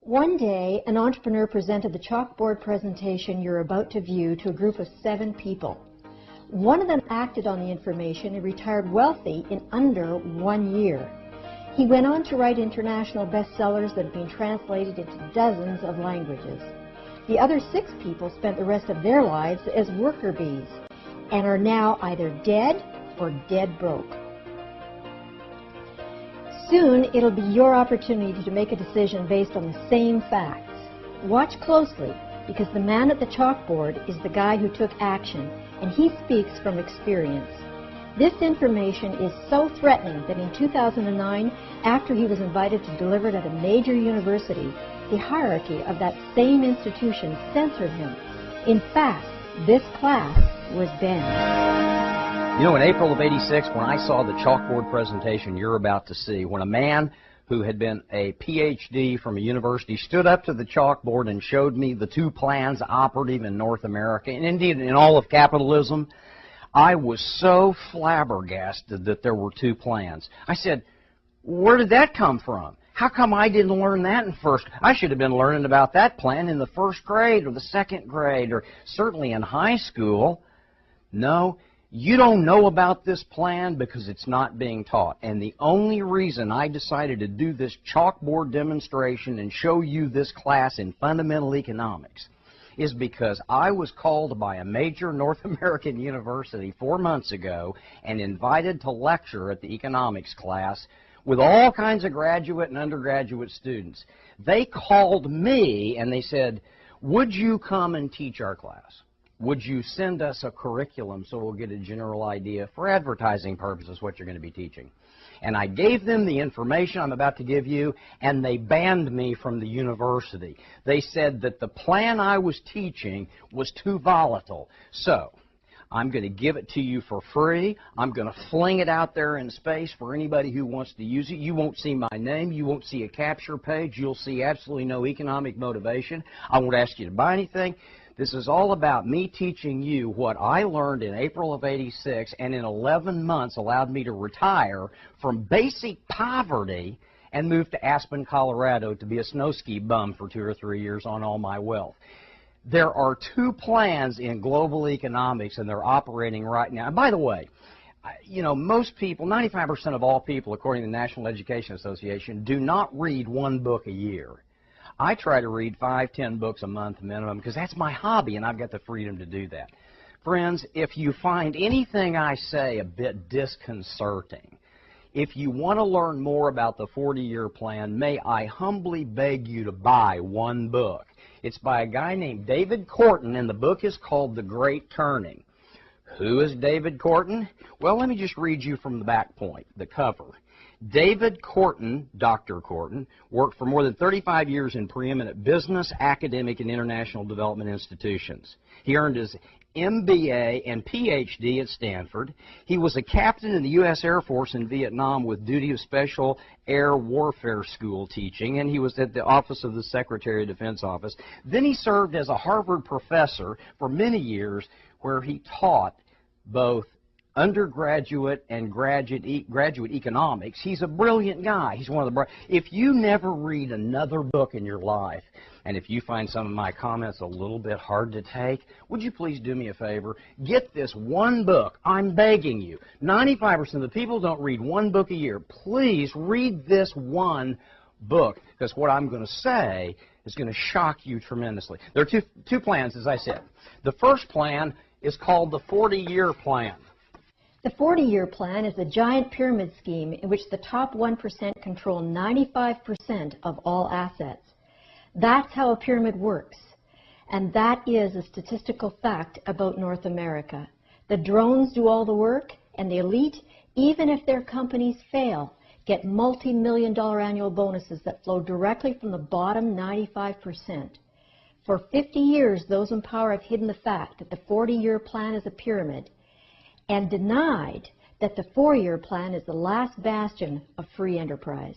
One day, an entrepreneur presented the chalkboard presentation you're about to view to a group of 7 people. One of them acted on the information and retired wealthy in under 1 year. He went on to write international bestsellers that have been translated into dozens of languages. The other 6 people spent the rest of their lives as worker bees and are now either dead or dead broke. Soon, it'll be your opportunity to make a decision based on the same facts. Watch closely, because the man at the chalkboard is the guy who took action, and he speaks from experience. This information is so threatening that in 2009, after he was invited to deliver it at a major university, the hierarchy of that same institution censored him. In fact, this class was banned. You know, in April of '86, when I saw the chalkboard presentation you're about to see, when a man who had been a PhD from a university stood up to the chalkboard and showed me the 2 plans operative in North America, and indeed in all of capitalism, I was so flabbergasted that there were 2 plans. I said, where did that come from? How come I didn't learn that in first? I should have been learning about that plan in the 1st grade or the 2nd grade or certainly in high school. No. You don't know about this plan because it's not being taught. And the only reason I decided to do this chalkboard demonstration and show you this class in fundamental economics is because I was called by a major North American university 4 months ago and invited to lecture at the economics class with all kinds of graduate and undergraduate students. They called me and they said, would you come and teach our class? Would you send us a curriculum so we'll get a general idea for advertising purposes what you're going to be teaching? And I gave them the information I'm about to give you, and they banned me from the university. They said that the plan I was teaching was too volatile. So I'm going to give it to you for free. I'm going to fling it out there in space for anybody who wants to use it. You won't see my name. You won't see a capture page. You'll see absolutely no economic motivation. I won't ask you to buy anything. This is all about me teaching you what I learned in April of '86 and in 11 months allowed me to retire from basic poverty and move to Aspen, Colorado to be a snow ski bum for 2 or 3 years on all my wealth. There are 2 plans in global economics and they're operating right now. And by the way, you know, most people, 95% of all people, according to the National Education Association, do not read 1 book a year. I try to read 5, 10 books a month minimum because that's my hobby and I've got the freedom to do that. Friends, if you find anything I say a bit disconcerting, if you want to learn more about the 40-year plan, may I humbly beg you to buy 1 book. It's by a guy named David Korten, and the book is called The Great Turning. Who is David Korten? Well, let me just read you from the back point, the cover. David Korten, Dr. Korten, worked for more than 35 years in preeminent business, academic, and international development institutions. He earned his MBA and PhD at Stanford. He was a captain in the U.S. Air Force in Vietnam with duty of Special Air Warfare School teaching, and he was at the Office of the Secretary of Defense Office. Then he served as a Harvard professor for many years where he taught both undergraduate and graduate economics. He's a brilliant guy. He's one of the If you never read another book in your life, and if you find some of my comments a little bit hard to take, would you please do me a favor? Get this 1 book. I'm begging you. 95% of the people don't read 1 book a year. Please read this 1 book, because what I'm going to say is going to shock you tremendously. There are two plans, as I said. The first plan is called the 40-year plan. The 40-year plan is a giant pyramid scheme in which the top 1% control 95% of all assets. That's how a pyramid works. And that is a statistical fact about North America. The drones do all the work, and the elite, even if their companies fail, get multi-million-dollar annual bonuses that flow directly from the bottom 95%. For 50 years, those in power have hidden the fact that the 40-year plan is a pyramid and denied that the 4-year plan is the last bastion of free enterprise.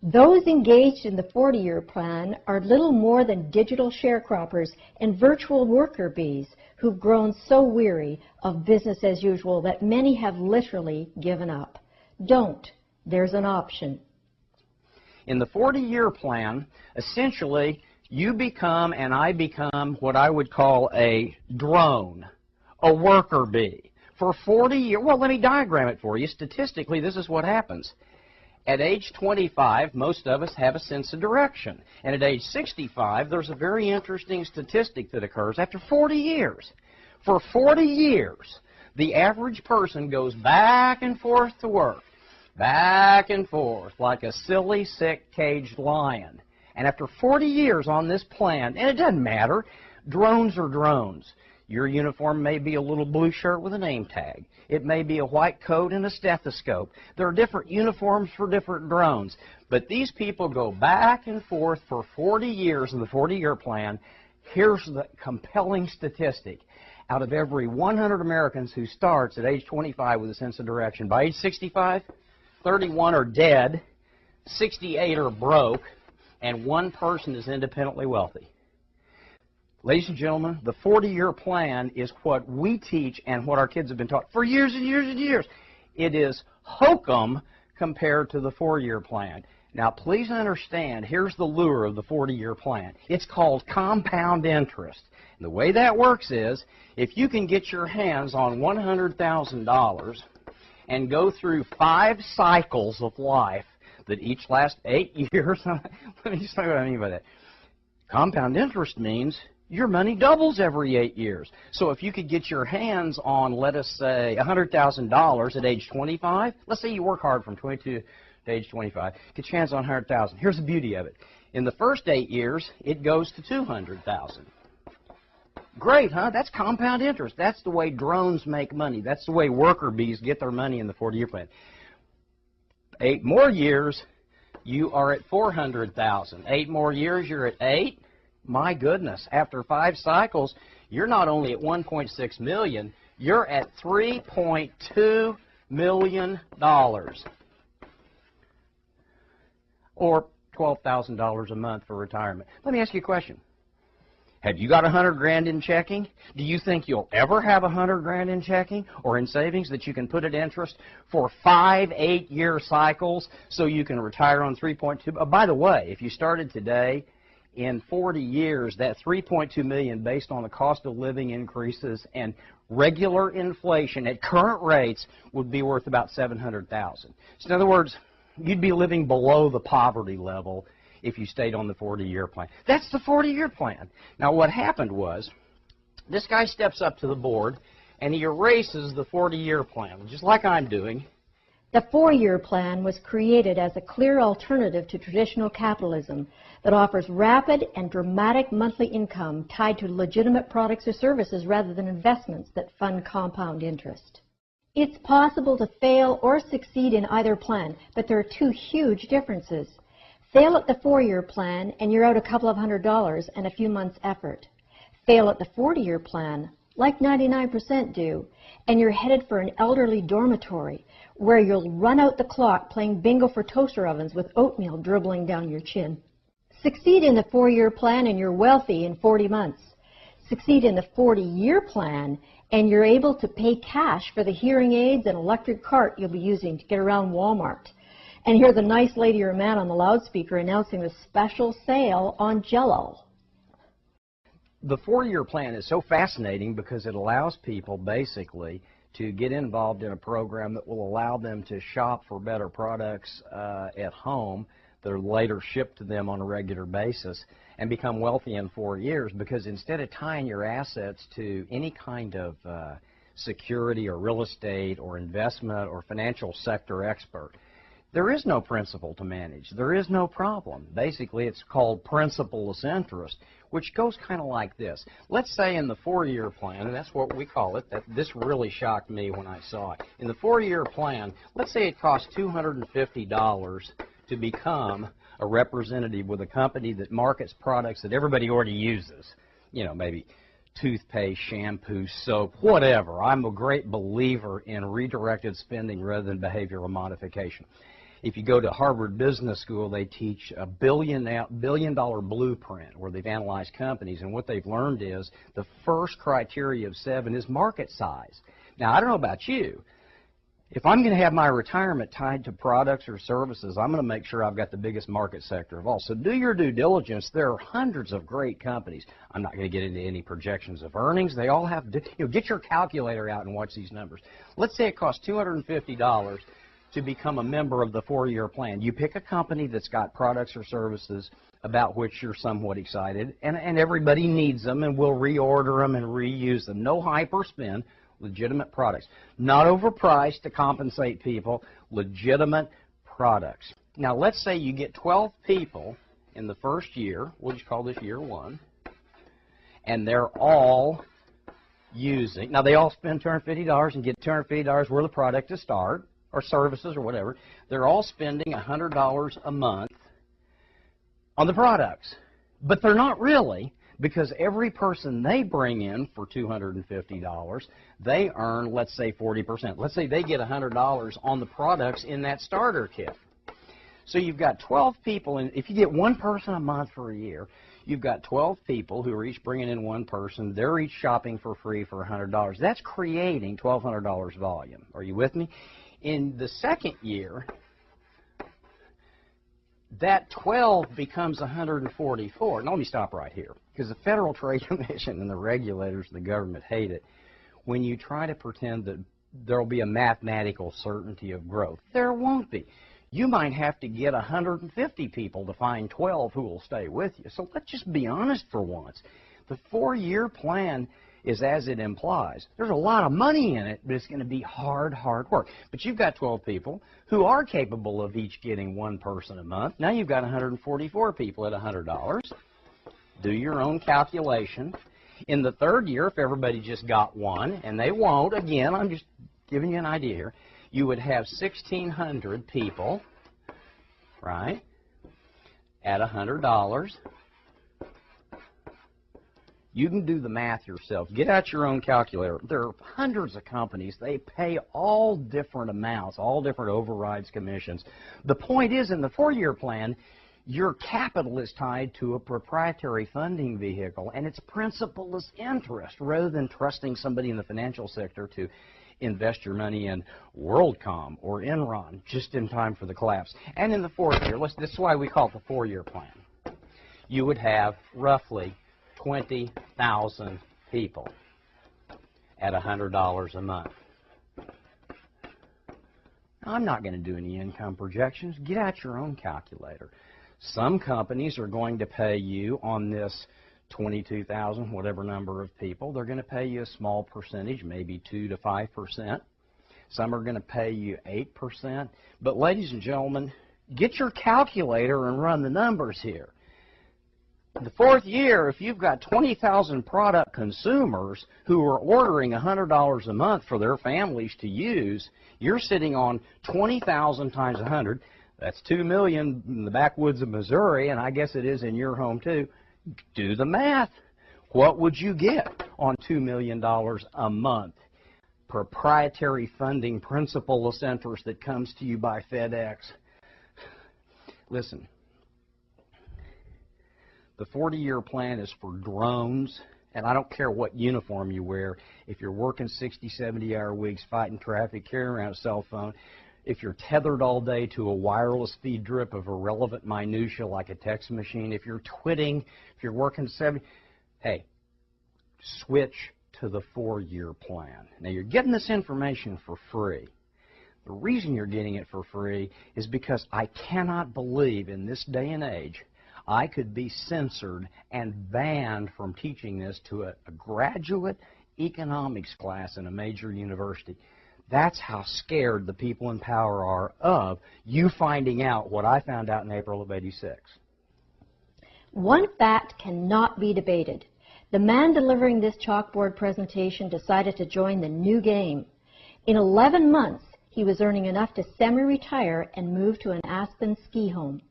Those engaged in the 40-year plan are little more than digital sharecroppers and virtual worker bees who've grown so weary of business as usual that many have literally given up. Don't. There's an option. In the 40-year plan, essentially, you become and I become what I would call a drone, a worker bee. For 40 years, well, let me diagram it for you. Statistically, this is what happens. At age 25, most of us have a sense of direction. And at age 65, there's a very interesting statistic that occurs after 40 years. For 40 years, the average person goes back and forth to work, back and forth, like a silly, sick, caged lion. And after 40 years on this plan, and it doesn't matter, drones are drones. Your uniform may be a little blue shirt with a name tag. It may be a white coat and a stethoscope. There are different uniforms for different drones. But these people go back and forth for 40 years in the 40-year plan. Here's the compelling statistic. Out of every 100 Americans who starts at age 25 with a sense of direction, by age 65, 31 are dead, 68 are broke, and 1 person is independently wealthy. Ladies and gentlemen, the 40-year plan is what we teach and what our kids have been taught for years and years and years. It is hokum compared to the 4-year plan. Now, please understand, here's the lure of the 40-year plan. It's called compound interest. And the way that works is, if you can get your hands on $100,000 and go through 5 cycles of life that each last 8 years, let me just tell you what I mean by that. Compound interest means your money doubles every 8 years. So if you could get your hands on, let us say, $100,000 at age 25, let's say you work hard from 22 to age 25, get your hands on $100,000. Here's the beauty of it. In the first 8 years, it goes to $200,000. Great, huh? That's compound interest. That's the way drones make money. That's the way worker bees get their money in the 40-year plan. 8 more years, you are at $400,000. 8 more years, you're at 8. My goodness, after 5 cycles, you're not only at $1.6 million, you're at $3.2 million. Or $12,000 a month for retirement. Let me ask you a question. Have you got $100,000 in checking? Do you think you'll ever have $100,000 in checking or in savings that you can put at interest for 5 8-year cycles so you can retire on 3.2? By the way, if you started today, in 40 years, that $3.2 million, based on the cost of living increases and regular inflation at current rates, would be worth about $700,000. So in other words, you'd be living below the poverty level if you stayed on the 40-year plan. That's the 40-year plan. Now, what happened was, this guy steps up to the board, and he erases the 40-year plan, just like I'm doing. The 4-year plan was created as a clear alternative to traditional capitalism that offers rapid and dramatic monthly income tied to legitimate products or services rather than investments that fund compound interest. It's possible to fail or succeed in either plan, but there are 2 huge differences. Fail at the 4-year plan and you're out a couple of $100 and a few months' effort. Fail at the 40-year plan, like 99% do, and you're headed for an elderly dormitory where you'll run out the clock playing bingo for toaster ovens with oatmeal dribbling down your chin. Succeed in the 4-year plan and you're wealthy in 40 months. Succeed in the 40-year plan and you're able to pay cash for the hearing aids and electric cart you'll be using to get around Walmart. And hear the nice lady or man on the loudspeaker announcing the special sale on Jell-O. The 4-year plan is so fascinating because it allows people basically to get involved in a program that will allow them to shop for better products at home that are later shipped to them on a regular basis and become wealthy in 4 years, because instead of tying your assets to any kind of security or real estate or investment or financial sector expert, there is no principal to manage. There is no problem. Basically, it's called principal-less interest, which goes kind of like this. Let's say in the 4-year plan, and that's what we call it, this really shocked me when I saw it. In the 4-year plan, let's say it costs $250 to become a representative with a company that markets products that everybody already uses. You know, maybe toothpaste, shampoo, soap, whatever. I'm a great believer in redirected spending rather than behavioral modification. If you go to Harvard Business School, they teach a billion-dollar blueprint where they've analyzed companies, and what they've learned is the first criteria of 7 is market size. Now, I don't know about you. If I'm going to have my retirement tied to products or services, I'm going to make sure I've got the biggest market sector of all. So do your due diligence. There are hundreds of great companies. I'm not going to get into any projections of earnings. They all have, get your calculator out and watch these numbers. Let's say it costs $250 to become a member of the 4-year plan. You pick a company that's got products or services about which you're somewhat excited, and everybody needs them, and we'll reorder them and reuse them. No hyper spend. Legitimate products. Not overpriced to compensate people, legitimate products. Now let's say you get 12 people in the first year, we'll just call this year 1, and they're all using, now they all spend $250 and get $250 worth of product to start, or services or whatever. They're all spending $100 a month on the products, but they're not really, because every person they bring in for $250, they earn, let's say, 40%. Let's say they get $100 on the products in that starter kit. So you've got 12 people, and if you get one person a month for a year, you've got 12 people who are each bringing in one person. They're each shopping for free for $100. That's creating $1,200 volume. Are you with me? In the second year, that 12 becomes 144. Now let me stop right here, because the Federal Trade Commission and the regulators of the government hate it when you try to pretend that there will be a mathematical certainty of growth. There won't be. You might have to get 150 people to find 12 who will stay with you. So let's just be honest for once. The 4-year plan is as it implies. There's a lot of money in it, but it's going to be hard work. But you've got 12 people who are capable of each getting one person a month. Now you've got 144 people at $100. Do your own calculation. In the third year, if everybody just got one, and they won't, again, I'm just giving you an idea here, you would have 1,600 people, right, at $100. You can do the math yourself. Get out your own calculator. There are hundreds of companies. They pay all different amounts, all different overrides, commissions. The point is, in the 4-year plan, your capital is tied to a proprietary funding vehicle, and it's principal-less interest, rather than trusting somebody in the financial sector to invest your money in WorldCom or Enron just in time for the collapse. And in the 4th year, this is why we call it the 4-year plan, you would have roughly 20,000 people at $100 a month. Now, I'm not going to do any income projections. Get out your own calculator. Some companies are going to pay you on this 22,000, whatever number of people, they're going to pay you a small percentage, maybe 2 to 5%. Some are going to pay you 8%. But ladies and gentlemen, get your calculator and run the numbers here. The 4th year, if you've got 20,000 product consumers who are ordering $100 a month for their families to use, you're sitting on 20,000 times 100. That's 2 million in the backwoods of Missouri, and I guess it is in your home too. Do the math. What would you get on $2 million a month? Proprietary funding, principal-less interest that comes to you by FedEx. Listen. The 40-year plan is for drones, and I don't care what uniform you wear. If you're working 60, 70-hour weeks, fighting traffic, carrying around a cell phone, if you're tethered all day to a wireless feed drip of irrelevant minutia like a text machine, if you're twitting, if you're working 70, hey, switch to the 4-year plan. Now, you're getting this information for free. The reason you're getting it for free is because I cannot believe in this day and age I could be censored and banned from teaching this to a graduate economics class in a major university. That's how scared the people in power are of you finding out what I found out in April of '86. One fact cannot be debated. The man delivering this chalkboard presentation decided to join the new game. In 11 months, he was earning enough to semi-retire and move to an Aspen ski home.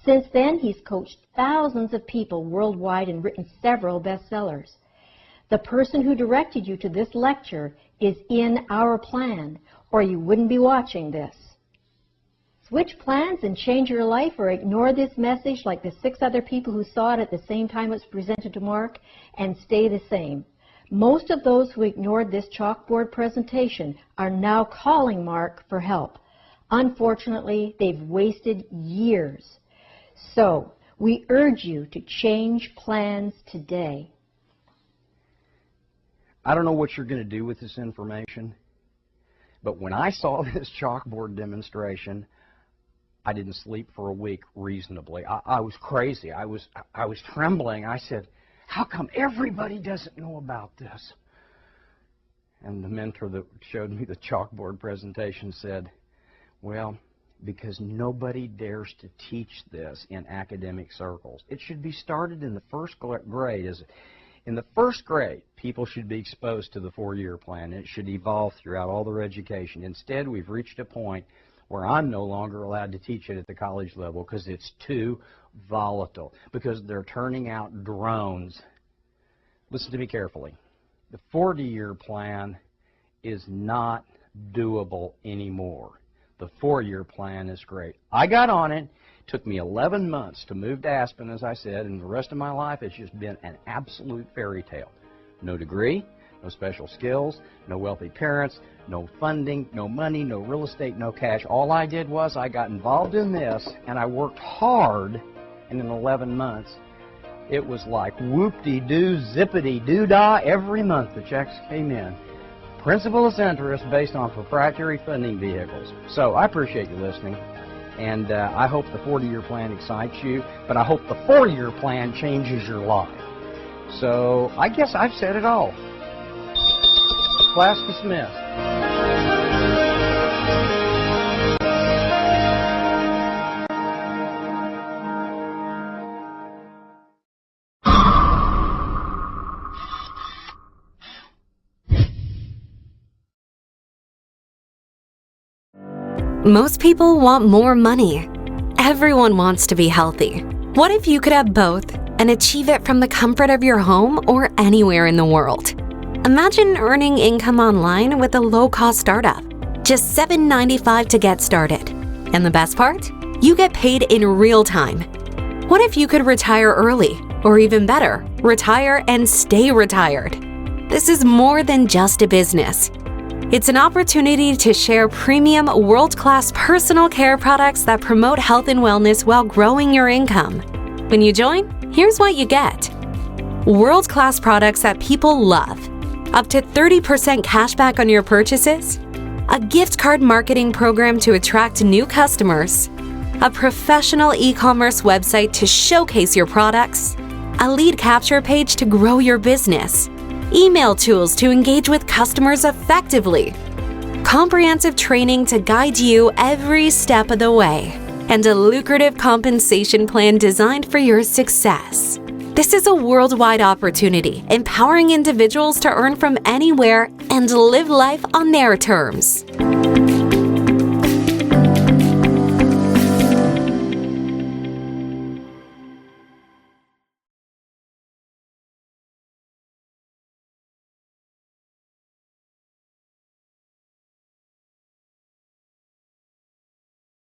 Since then, he's coached thousands of people worldwide and written several bestsellers. The person who directed you to this lecture is in our plan, or you wouldn't be watching this. Switch plans and change your life, or ignore this message like the 6 other people who saw it at the same time it was presented to Mark, and stay the same. Most of those who ignored this chalkboard presentation are now calling Mark for help. Unfortunately, they've wasted years. So, we urge you to change plans today. I don't know what you're going to do with this information, but when I saw this chalkboard demonstration, I didn't sleep for a week reasonably. I was crazy. I was trembling. I said, how come everybody doesn't know about this? And the mentor that showed me the chalkboard presentation said, well, because nobody dares to teach this in academic circles. It should be started in the first grade. In the first grade, people should be exposed to the 4-year plan, and it should evolve throughout all their education. Instead, we've reached a point where I'm no longer allowed to teach it at the college level because it's too volatile, because they're turning out drones. Listen to me carefully. The 40-year plan is not doable anymore. The 4-year plan is great. I got on it. It took me 11 months to move to Aspen, as I said, and the rest of my life it's just been an absolute fairy tale. No degree, no special skills, no wealthy parents, no funding, no money, no real estate, no cash. All I did was I got involved in this, and I worked hard, and in 11 months, it was like whoop-de-doo, zippity-doo-dah. Every month the checks came in. Principal interest based on proprietary funding vehicles. So I appreciate you listening, and I hope the 40-year plan excites you, but I hope the 4-year plan changes your life. So I guess I've said it all. Class dismissed. Most people want more money. Everyone wants to be healthy. What if you could have both and achieve it from the comfort of your home or anywhere in the world? Imagine earning income online with a low-cost startup. Just $7.95 to get started. And the best part? You get paid in real time. What if you could retire early? Or even better, retire and stay retired? This is more than just a business. It's an opportunity to share premium, world-class personal care products that promote health and wellness while growing your income. When you join, here's what you get. World-class products that people love. Up to 30% cash back on your purchases. A gift card marketing program to attract new customers. A professional e-commerce website to showcase your products. A lead capture page to grow your business. Email tools to engage with customers effectively. Comprehensive training to guide you every step of the way. And a lucrative compensation plan designed for your success. This is a worldwide opportunity, empowering individuals to earn from anywhere and live life on their terms.